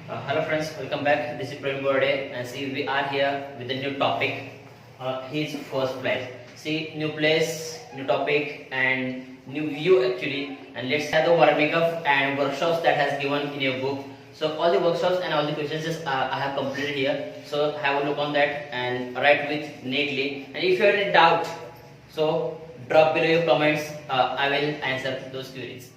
Hello friends, welcome back. This is Pravin Borade and see we are here with a new topic. His first place. See new place, new topic and new view actually. And let's have the warming up and workshops that has given in your book. So all the workshops and all the questions I have completed here. So have a look on that and write with neatly. And if you have any doubt, so drop below your comments. I will answer those queries.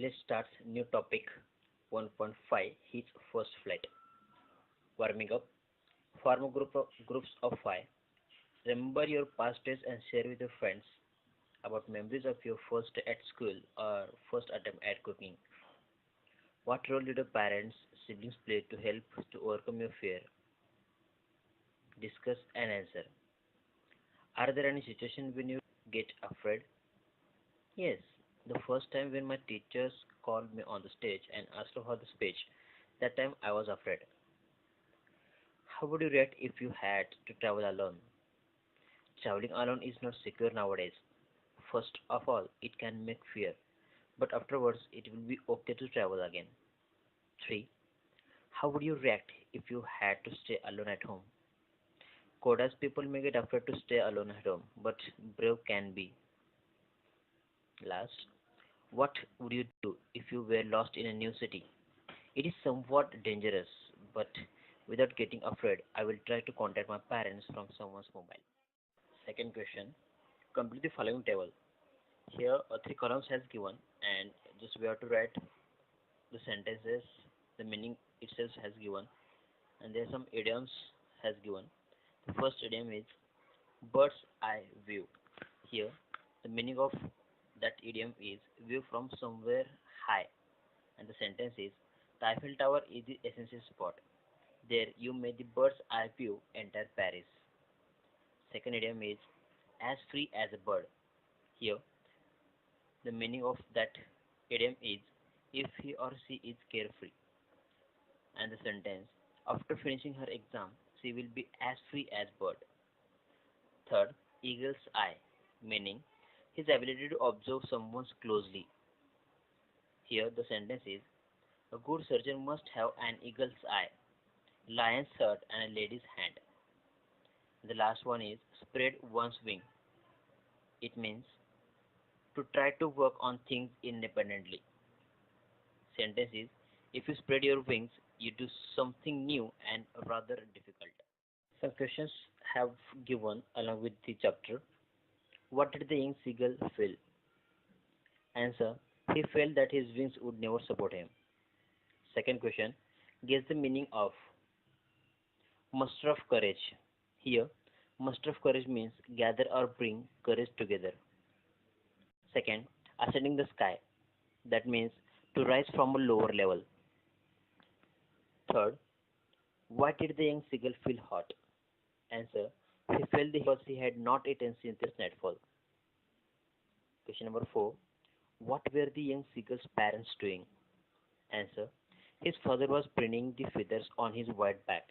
Let's start new topic 1.5 his first flight. Warming up. Form groups of 5. Remember your past days and share with your friends about memories of your first day at school or first attempt at cooking. What role did your parents, siblings play to help to overcome your fear? Discuss and answer. Are there any situations when you get afraid? Yes, the first time when my teachers called me on the stage and asked for the speech, that time I was afraid. How would you react if you had to travel alone? Traveling alone is not secure nowadays. First of all, it can make fear, but afterwards it will be okay to travel again. 3. How would you react if you had to stay alone at home? Codas people may get afraid to stay alone at home, but brave can be. Last, what would you do if you were lost in a new city? It is somewhat dangerous, but without getting afraid, I will try to contact my parents from someone's mobile. Second question, complete the following table. Here, 3 columns has given, and just we have to write the sentences, the meaning itself has given, and there are some idioms has given. The first idiom is bird's eye view. Here, the meaning of that idiom is view from somewhere high, and the sentence is the Eiffel Tower is the essential spot. There you may the bird's eye view enter Paris. Second idiom is as free as a bird. Here, the meaning of that idiom is if he or she is carefree. And the sentence after finishing her exam, she will be as free as bird. Third, eagle's eye, meaning his ability to observe someone closely. Here, the sentence is a good surgeon must have an eagle's eye, lion's heart, and a lady's hand. The last one is spread one's wing. It means to try to work on things independently. Sentence is if you spread your wings, you do something new and rather difficult. Some questions have given along with the chapter. What did the young seagull feel? Answer. He felt that his wings would never support him. Second question. Guess the meaning of muster of courage. Here, muster of courage means gather or bring courage together. Second, ascending the sky. That means to rise from a lower level. Third, why did the young seagull feel hot? Answer, he felt because he had not eaten since its nightfall. Question number 4, what were the young seagull's parents doing? Answer, his father was preening the feathers on his white back.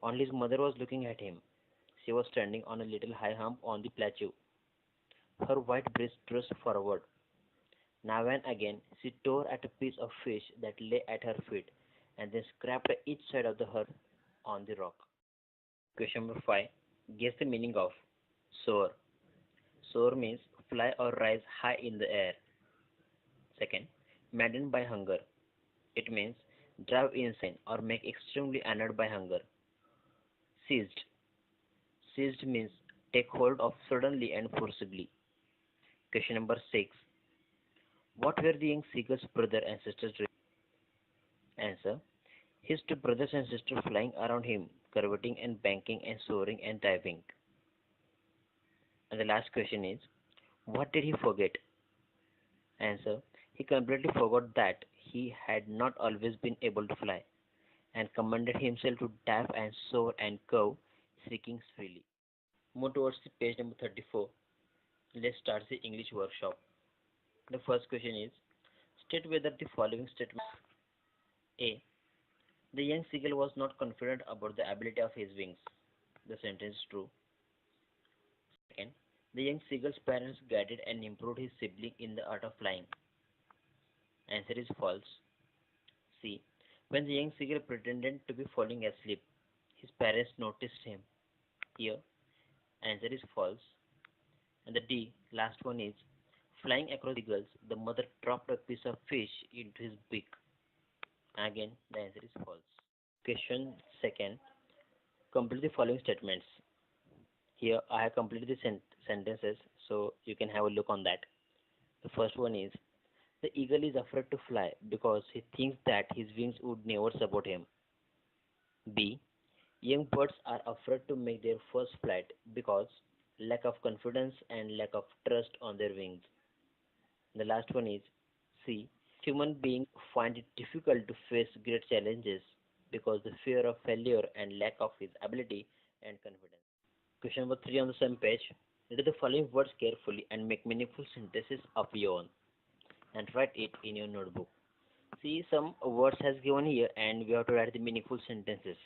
Only his mother was looking at him. She was standing on a little high hump on the plateau. Her white breast thrust forward. Now and again she tore at a piece of fish that lay at her feet and then scraped each side of her on the rock. Question number 5. Guess the meaning of soar. Soar means fly or rise high in the air. Second, maddened by hunger. It means drive insane or make extremely annoyed by hunger. Seized. Seized means take hold of suddenly and forcibly. Question number 6. What were the young seagull's brother and sisters doing? Answer. His two brothers and sisters flying around him, curveting and banking and soaring and diving. And the last question is, what did he forget? Answer. He completely forgot that he had not always been able to fly and commanded himself to dive and soar and curve, seeking freely. Move towards the page number 34. Let's start the English workshop. The first question is, state whether the following statement. A. The young seagull was not confident about the ability of his wings. The sentence is true. Second, the young seagull's parents guided and improved his sibling in the art of flying. Answer is false. C. When the young seagull pretended to be falling asleep, his parents noticed him. Here, answer is false. And the D, last one is flying across the seagulls, the mother dropped a piece of fish into his beak. Again, the answer is false. Question second. Complete the following statements. Here, I have completed the sentences, so you can have a look on that. The first one is the eagle is afraid to fly because he thinks that his wings would never support him. B. Young birds are afraid to make their first flight because lack of confidence and lack of trust on their wings. The last one is C. Human beings find it difficult to face great challenges because the fear of failure and lack of his ability and confidence. Question number 3 on the same page. Read the following words carefully and make meaningful sentences of your own and write it in your notebook. See, some words has given here and we have to write the meaningful sentences.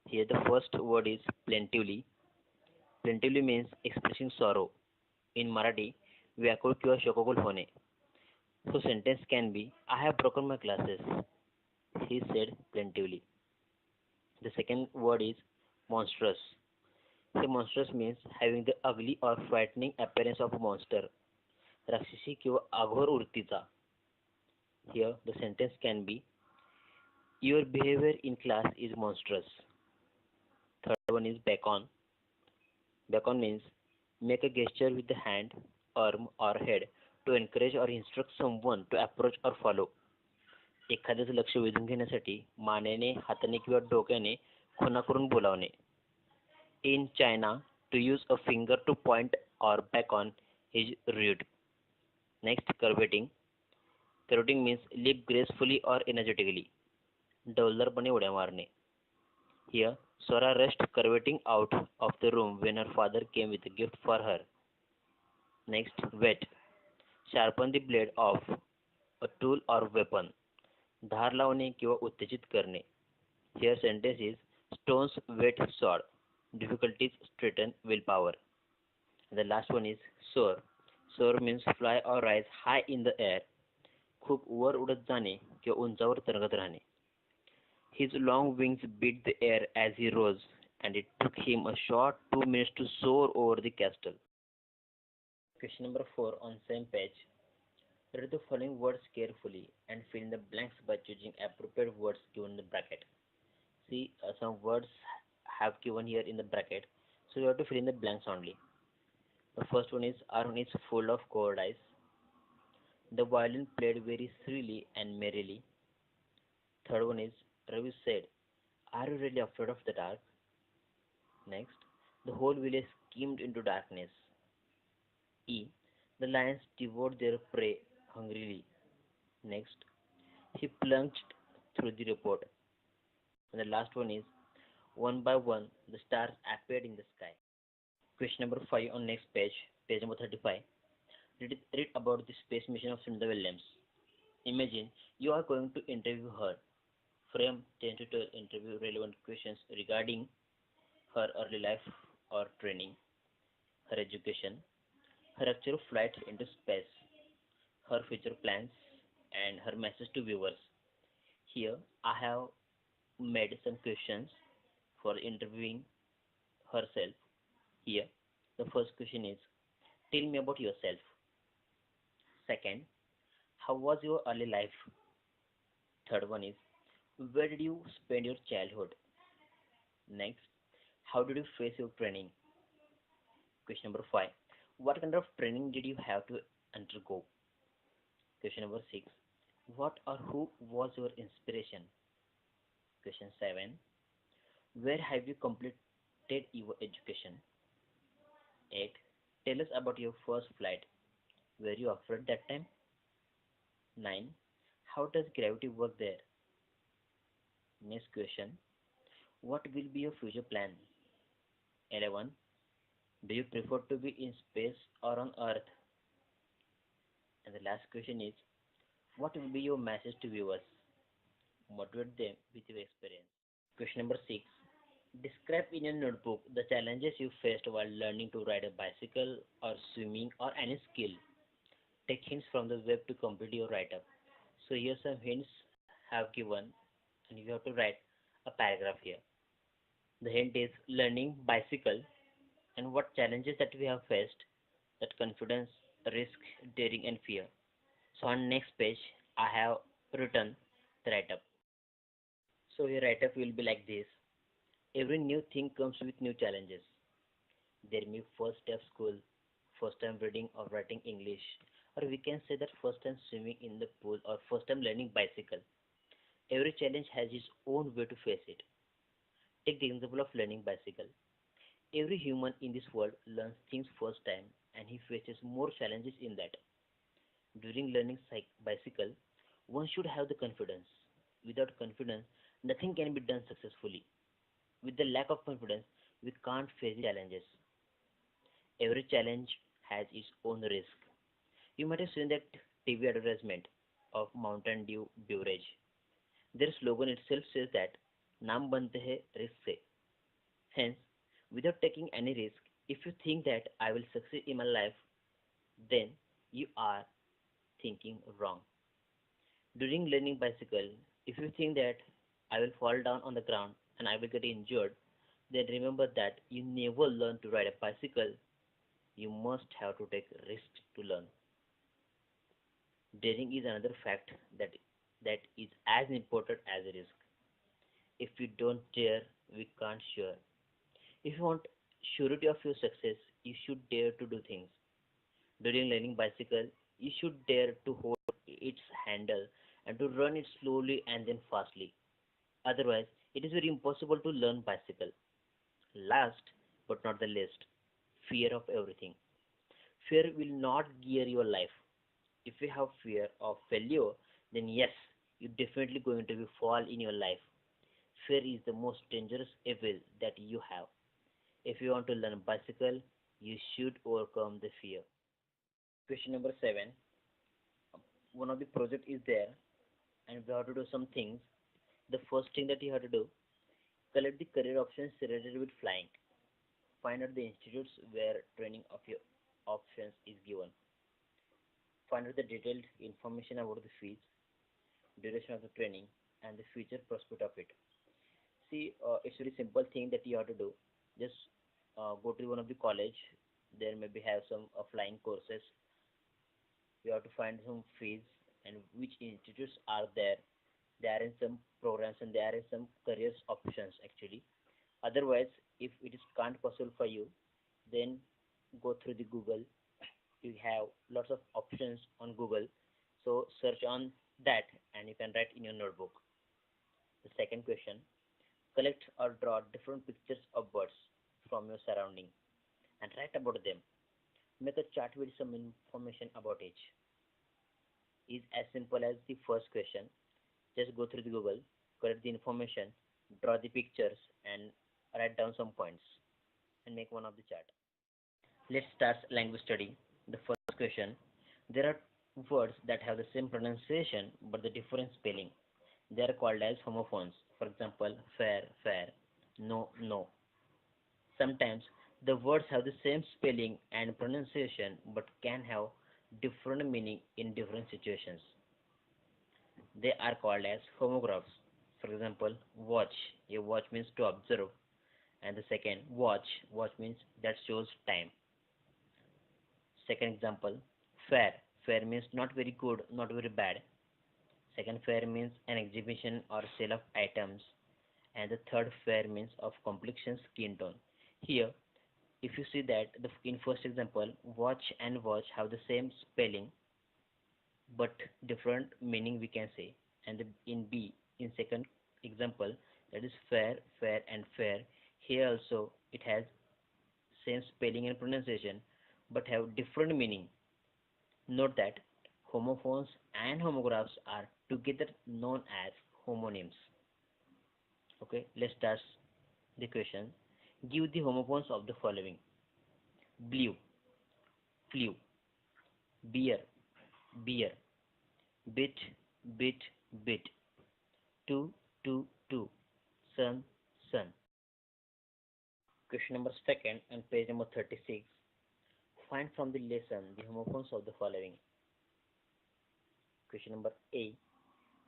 Here the first word is plentifully. Plentifully means expressing sorrow. In Marathi, व्याकुळ किंवा शोकाकुल होणे. So sentence can be, I have broken my glasses. He said plaintively. The second word is monstrous. Here monstrous means having the ugly or frightening appearance of a monster. राक्षसी किंवा आघोर वृत्तीचा. Here the sentence can be, your behavior in class is monstrous. Third one is beckon. Beckon means make a gesture with the hand, arm or head to encourage or instruct someone to approach or follow. एखाद्याचं लक्ष वेधून घेण्यासाठी मानेने, हाताने किंवा डोक्याने खुणा करून बोलावणे. In China, to use a finger to point or beckon is rude. Next, curveting. Curveting means leap gracefully or energetically. डौलदारपणे उड्या मारणे. Here, Sora rushed curveting out of the room when her father came with a gift for her. Next, whet. Sharpen the blade of a tool or weapon. धार लावणे किंवा उत्तेजित करणे. Here sentence is stones whet sword. Difficulties straighten willpower. The last one is soar. Soar means fly or rise high in the air. खूप वर उडत जाणे किंवा उंचावर तरंगत राहणे. His long wings beat the air as he rose, and it took him a short 2 minutes to soar over the castle. Question number 4 on same page. Read the following words carefully and fill in the blanks by choosing appropriate words given in the bracket. See, some words have given here in the bracket, so you have to fill in the blanks only. The first one is Arun is full of cold eyes. The violin played very shrilly and merrily. Third one is Ravi said, are you really afraid of the dark? Next, the whole village skimmed into darkness. E. The lions devoured their prey hungrily. Next, he plunged through the report. And the last one is, one by one, the stars appeared in the sky. Question number 5 on next page, page number 35. Read about the space mission of Sunita Williams. Imagine you are going to interview her. Frame 10 to 12 interview relevant questions regarding her early life or training, her education, her actual flight into space, her future plans, and her message to viewers. Here I have made some questions for interviewing herself. Here the first question is, tell me about yourself. Second, how was your early life? Third one is, where did you spend your childhood? Next, how did you face your training? Question number 5, what kind of training did you have to undergo? Question number 6, what or who was your inspiration? Question 7, where have you completed your education? 8, tell us about your first flight. Were you afraid that time? 9, how does gravity work there? Next question, what will be your future plan? 11, do you prefer to be in space or on earth? And the last question is, what will be your message to viewers? Motivate them with your experience. Question number 6, Describe in your notebook the challenges you faced while learning to ride a bicycle or swimming or any skill. Take hints from the web to complete your write-up. So here some hints have given and you have to write a paragraph here. The hint is learning bicycle and what challenges that we have faced, that confidence, risk, daring and fear. So on next page I have written the write-up. So your write-up will be like this. Every new thing comes with new challenges. There may be first day of school, first time reading or writing English, or we can say that first time swimming in the pool or first time learning bicycle. Every challenge has its own way to face it. Take the example of learning bicycle. Every human in this world learns things first time and he faces more challenges in that. During learning bicycle, one should have the confidence. Without confidence, nothing can be done successfully. With the lack of confidence, we can't face the challenges. Every challenge has its own risk. You might have seen that TV advertisement of Mountain Dew beverage. Their slogan itself says that नाम बनते हैं risk से. Hence, without taking any risk, if you think that I will succeed in my life, then you are thinking wrong. During learning bicycle, if you think that I will fall down on the ground and I will get injured, then remember that you never learn to ride a bicycle. You must have to take risks to learn. Daring is another fact that is as important as a risk. If we don't dare, we can't sure. If you want surety of your success, you should dare to do things. During learning bicycle, you should dare to hold its handle and to run it slowly and then fastly. Otherwise, it is very impossible to learn bicycle. Last but not the least, fear of everything. Fear will not gear your life. If you have fear of failure, then yes, you're definitely going to be fall in your life. Fear is the most dangerous evil that you have. If you want to learn bicycle, you should overcome the fear. Question number 7. One of the project is there and we have to do some things. The first thing that you have to do, collect the career options related with flying. Find out the institutes where training of your options is given. Find out the detailed information about the fees, duration of the training, and the future prospect of it. See, it's very simple thing that you have to do. Just go to one of the college. There maybe have some flying courses. You have to find some fees and which institutes are there. They are in some programs and they are in some careers options actually. Otherwise, if it is can't possible for you, then go through the Google. You have lots of options on Google. So search on that and you can write in your notebook. The second question, collect or draw different pictures of birds from your surrounding and write about them. Make a chart with some information about each. Is as simple as the first question. Just go through the Google, collect the information, draw the pictures and write down some points and make one of the chart. Let's start language study. The first question. There are words that have the same pronunciation but the different spelling. They are called as homophones. For example, fair, fair, no, no. Sometimes the words have the same spelling and pronunciation but can have different meaning in different situations. They are called as homographs. For example, watch. A watch means to observe, and the second watch means that shows time. Second example, fair. Fair means not very good, not very bad. Second fair means an exhibition or sale of items, and the third fair means of complexion, skin tone. Here, if you see that in first example, watch and watch have the same spelling but different meaning we can say, and in B in second example, that is fair, fair and fair. Here also it has same spelling and pronunciation but have different meaning. Note that homophones and homographs are together known as homonyms. Okay, let's start the question. Give the homophones of the following: blue, flew, beer, beer, bit, bit, bit, two, two, two, sun, sun. Question number second and page number 36. Find from the lesson the homophones of the following. Question number A.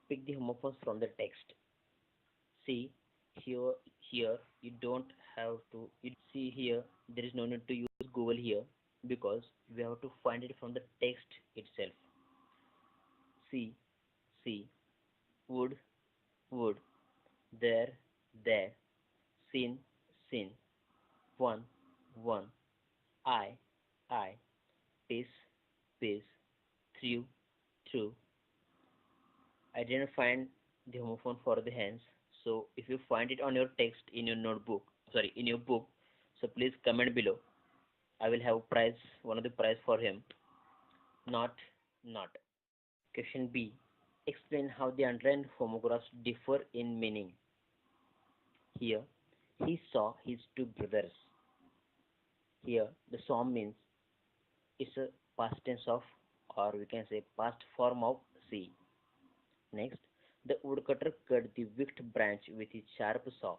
Pick the homophones from the text. See here you don't have to you see here there is no need to use Google here because we have to find it from the text itself. See, see, wood, wood, there, there, seen, seen, one, one, I, I, piece, piece, through, through. I didn't find the homophone for the hands. So if you find it on your text in your notebook, sorry, in your book, so please comment below. I will have prize, one of the prize for him. Not, not. Question B. Explain how the underlined homographs differ in meaning. Here, he saw his two brothers. Here, the saw means it's a past tense of, or we can say past form of see. Next, the woodcutter cut the wicked branch with his sharp saw.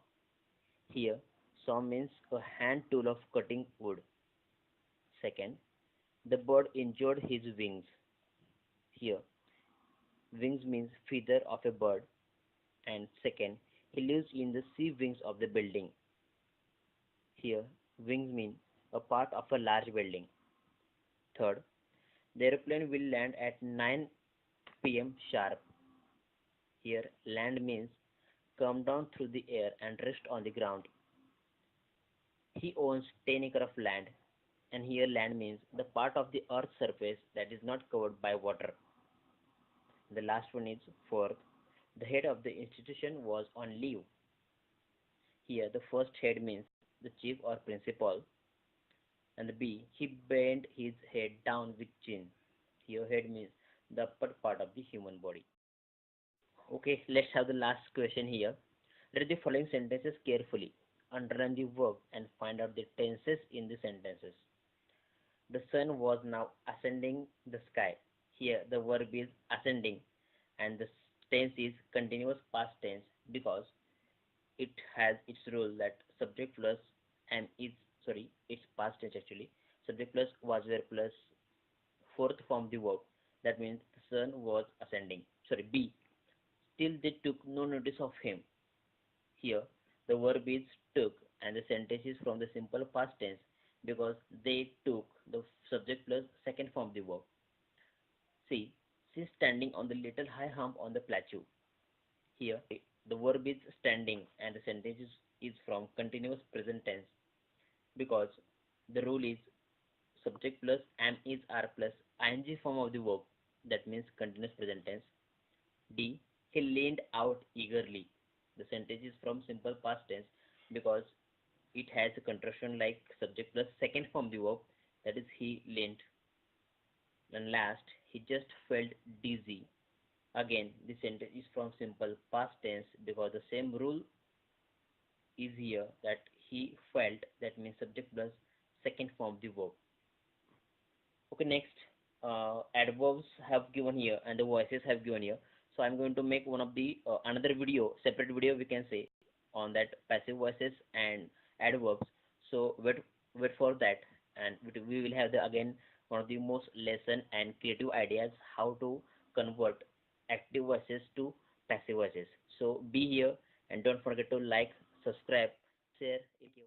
Here, saw means a hand tool of cutting wood. Second, the bird injured his wings. Here, wings means feather of a bird. And second, he lives in the sea wings of the building. Here, wings mean a part of a large building. Third, the aeroplane will land at 9 p.m. sharp. Here, land means come down through the air and rest on the ground. He owns 10 acres of land, and here land means the part of the earth's surface that is not covered by water. The last one is fourth, the head of the institution was on leave. Here, the first head means the chief or principal, and the B, he bent his head down with chin. Here, head means the upper part of the human body. Okay, let's have the last question here. Read the following sentences carefully. Underline the verb and find out the tenses in the sentences. The sun was now ascending the sky. Here, the verb is ascending, and the tense is continuous past tense because it has its rule that subject plus am is it's past tense actually. Subject plus was where plus fourth form the verb. That means the sun was ascending. B. Still they took no notice of him. Here the verb is took and the sentence is from the simple past tense because they took the subject plus second form the verb. C. She's standing on the little high hump on the plateau. Here the verb is standing and the sentence is from continuous present tense because the rule is subject plus am is are plus ing form of the verb, that means continuous present tense. D. He leaned out eagerly. The sentence is from simple past tense because it has a contraction like subject plus second form the verb, that is he leaned. And last, he just felt dizzy. Again, the sentence is from simple past tense because the same rule is here, that he felt, that means subject plus second form the verb. Okay, next, adverbs have given here and the voices have given here. So I'm going to make one of the another video, separate video we can say, on that passive voices and adverbs. So wait for that, and we will have the again one of the most lesson and creative ideas how to convert active voices to passive voices. So be here and don't forget to like, subscribe, share. Thank you.